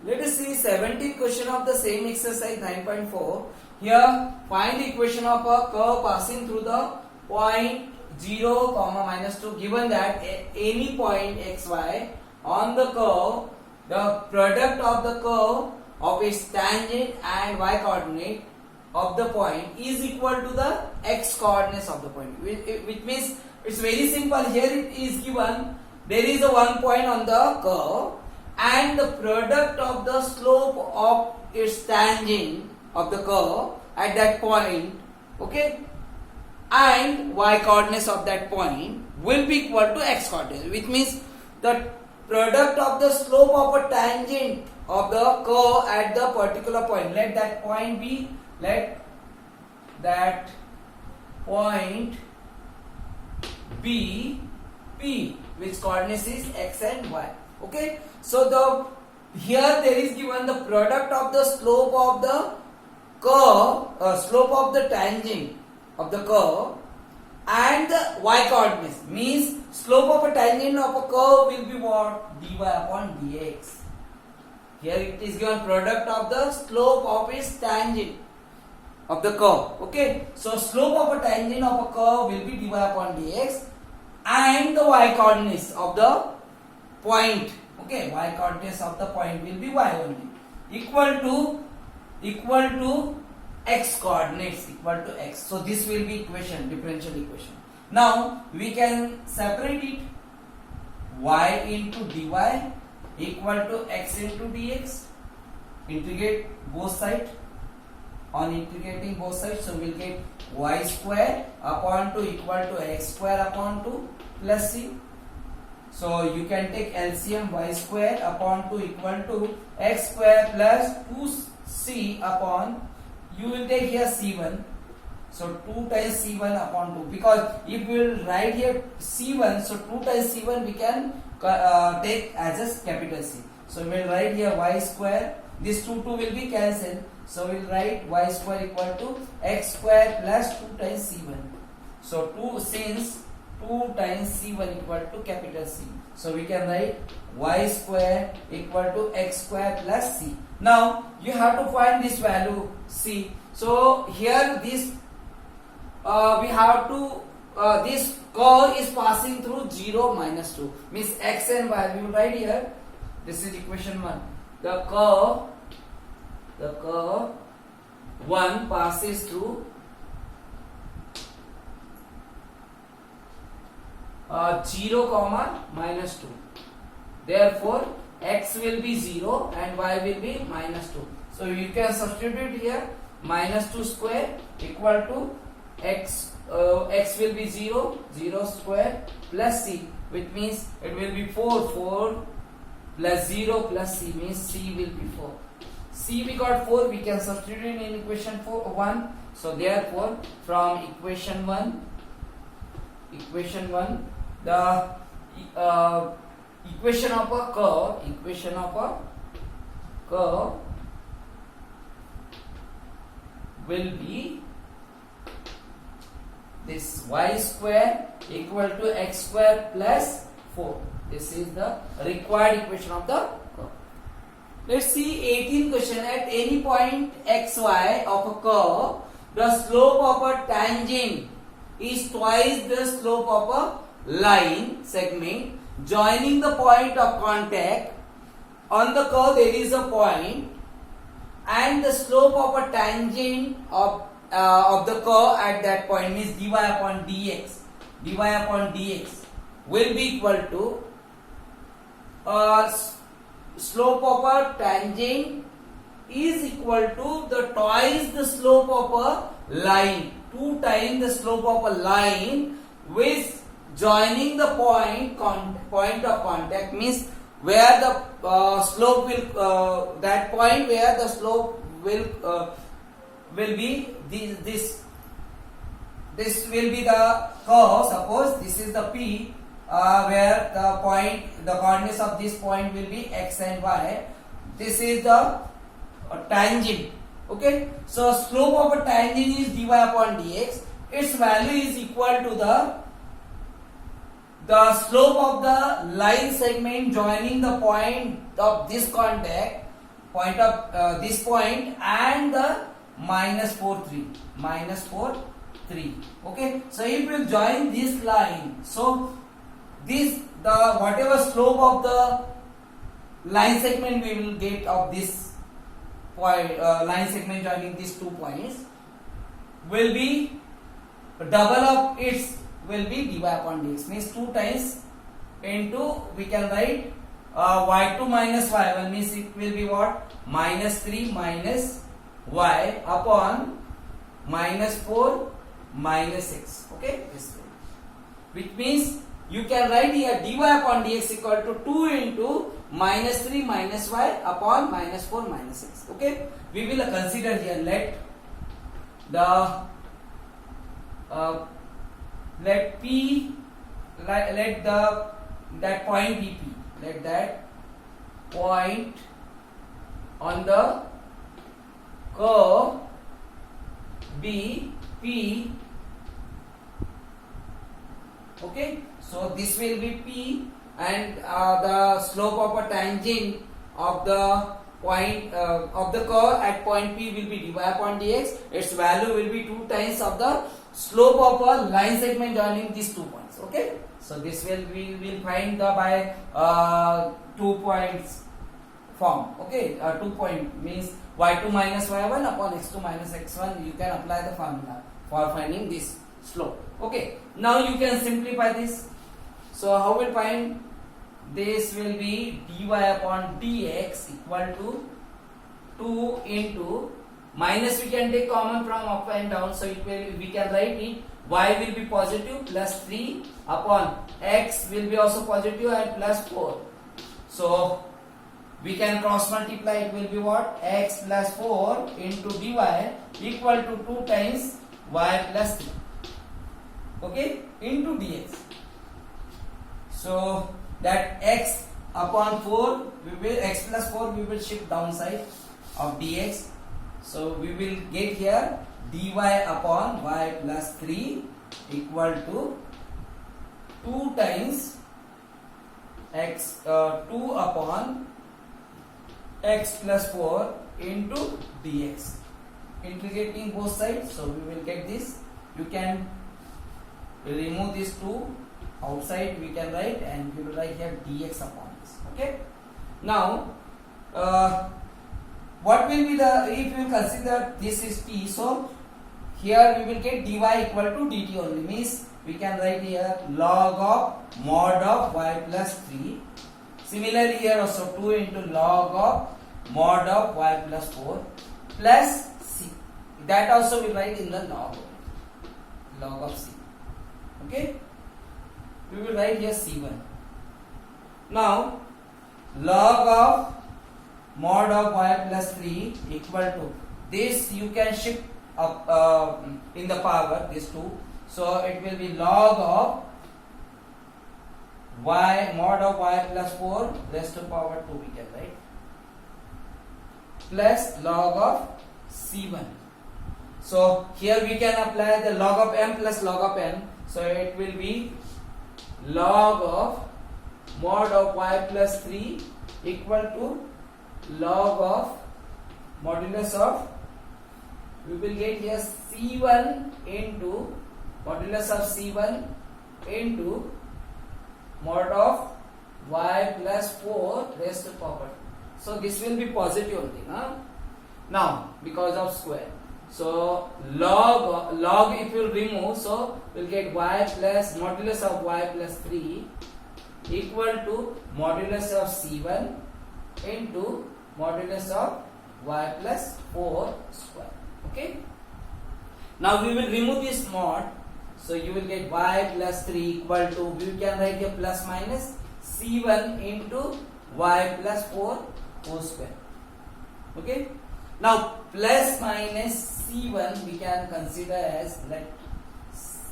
Let us see 17th question of the same exercise 9.4. Here find the equation of a curve passing through the point 0, -2 given that any point xy on the curve, the product of the curve of its tangent and y coordinate of the point is equal to the x coordinates of the point, which means it's very simple. Here it is given there is a one point on the curve and the product of the slope of its tangent of the curve at that point, okay, and y coordinates of that point will be equal to x coordinates, which means the product of the slope of a tangent of the curve at the particular point, let that point be P, which coordinates is x and y. Okay, so here there is given the product of the slope of the curve, slope of the tangent of the curve and the y coordinates, means slope of a tangent of a curve will be what? Dy upon dx. Here it is given product of the slope of its tangent of the curve. Okay, so slope of a tangent of a curve will be dy upon dx and the y coordinates of the point, okay, y coordinates of the point will be y only, equal to x coordinates equal to x. So this will be equation, differential equation. Now we can separate it, y into dy equal to x into dx, integrate both sides. On integrating both sides, so we'll get y square upon 2 equal to x square upon 2 plus c. So you can take LCM, y square upon 2 equal to x square plus 2c upon, you will take here c1. So 2 times c1 upon 2, because if we will write here c1, so 2 times c1 we can take as a capital C. So we will write here y square, this 2 will be cancelled. So we will write y square equal to x square plus 2 times c1. So 2, since 2 times c1 equal to capital C, so we can write y square equal to x square plus c. Now you have to find this value c. So here this we have to this curve is passing through 0, -2, means x and y. We will write here, this is equation 1. The curve 1 passes through 0, -2. Therefore x will be 0 and y will be -2. So you can substitute here, -2 square equal to x will be 0 square plus c, which means it will be 4 plus 0 plus c, means c will be 4. C we got 4, we can substitute in equation 1. So therefore from equation 1 the equation of a curve will be this y square equal to x square plus 4. This is the required equation of the curve. Let's see 18th question. At any point xy of a curve, the slope of a tangent is twice the slope of a line segment joining the point of contact. On the curve there is a point and the slope of a tangent of the curve at that point, means dy upon dx will be equal to slope of a tangent is equal to the twice the slope of a line, 2 times the slope of a line with joining the point of contact, means where the slope will that point where the slope will be this will be the curve. Suppose this is the P, where the coordinates of this point will be x and y. This is the tangent. Okay, so slope of a tangent is dy upon dx. Its value is equal to the slope of the line segment joining the point of this contact point of this point and the minus 4 3 minus 4 3. Okay, so if we join this line, so this the whatever slope of the line segment we will get of this point, line segment joining these 2 points will be double of its will be dy upon dx, means 2 times into, we can write y2 minus y1, means it will be what, minus 3 minus y upon minus 4 minus 6. Okay, this way, which means you can write here dy upon dx equal to 2 into minus 3 minus y upon minus 4 minus 6. Okay, we will consider here, let the let p, let the that point be p, let that point on the curve be p. Okay, so this will be p, and the slope of a tangent of the point of the curve at point p will be dy upon dx. Its value will be 2 times of the slope of a line segment joining these 2 points. Okay, so this will we will find the by 2 points form. Okay, 2 point means y2 minus y1 upon x2 minus x1. You can apply the formula for finding this slope. Okay, now you can simplify this. So how will find this? Will be dy upon dx equal to 2 into minus, we can take common from up and down, so it will, we can write it y will be positive plus 3 upon x will be also positive and plus 4. So we can cross multiply, it will be what, x plus 4 into dy equal to 2 times y plus 3. Okay, into dx. So that x upon 4 we will, x plus 4 we will shift downside of dx. So we will get here dy upon y plus 3 equal to 2 times x 2 upon x plus 4 into dx. Integrating both sides, so we will get this. You can remove these 2 outside, we can write, and we will write here dx upon this. Okay, now what will be the, if you consider this is t, so here we will get dy equal to dt only, means we can write here log of mod of y plus 3. Similarly here also 2 into log of mod of y plus 4 plus c, that also we write in the log of c. Okay, we will write here c1. Now log of mod of y plus 3 equal to this, you can shift up in the power, this 2, so it will be log of y mod of y plus 4 raised to power 2, we can write, plus log of c1. So here we can apply the log of m plus log of n, so it will be log of mod of y plus 3 equal to log of modulus of, we will get here c1 into modulus of c1 into mod of y plus 4 raised to power. So this will be positive only, huh? Now because of square, so log if you remove, so we'll get y plus modulus of y plus 3 equal to modulus of c1 into modulus of y plus 4 square. Okay, now we will remove this mod, so you will get y plus 3 equal to, we can write here plus minus c1 into y plus 4 whole square. Okay, now plus minus c1 we can consider as, like,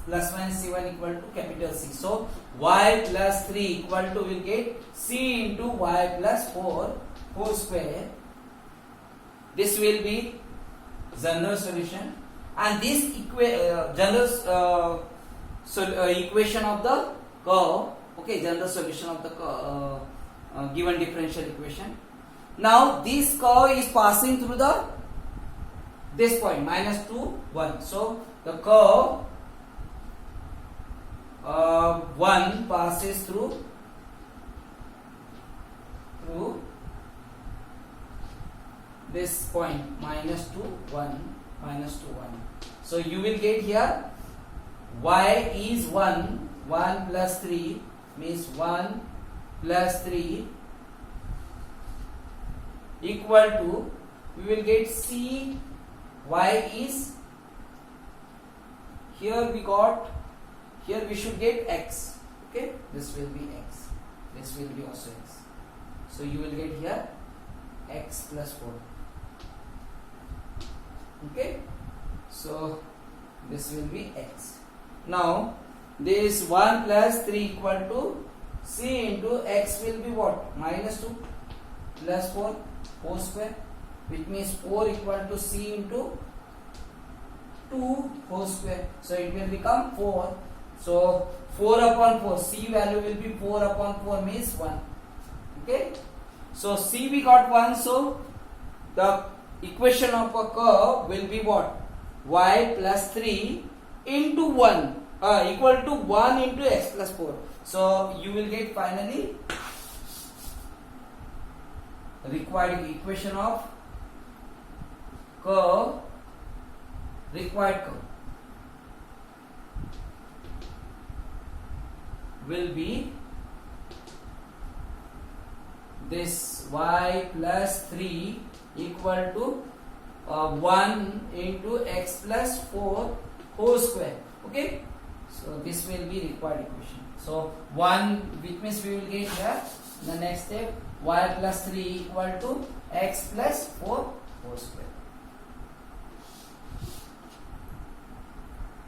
plus minus c1 equal to capital C. So y plus 3 equal to, will get c into y plus 4 whole square. This will be general solution, and this general equation of the curve. Okay, general solution of the given differential equation. Now this curve is passing through this point minus 2 1. So the curve 1 passes through this point minus 2 1 minus 2 1. So you will get here y is 1 1 plus 3 means 1 plus 3 equal to, we will get c y is, here we should get x. Okay, this will be x, this will be also x. So you will get here x plus 4. Okay, so this will be x. Now this 1 plus 3 equal to c into x will be what? Minus 2 plus 4 whole square, which means 4 equal to c into 2 whole square. So it will become 4. So 4 upon 4, c value will be 4 upon 4 means 1. Okay, so c we got 1. So the equation of a curve will be what? Y plus 3 into 1 equal to 1 into x plus 4. So you will get finally required equation of curve, required curve will be this y plus 3 equal to 1 into x plus 4 whole square. Okay, so this will be required equation. So 1, which means we will get here the next step y plus 3 equal to x plus 4 whole square.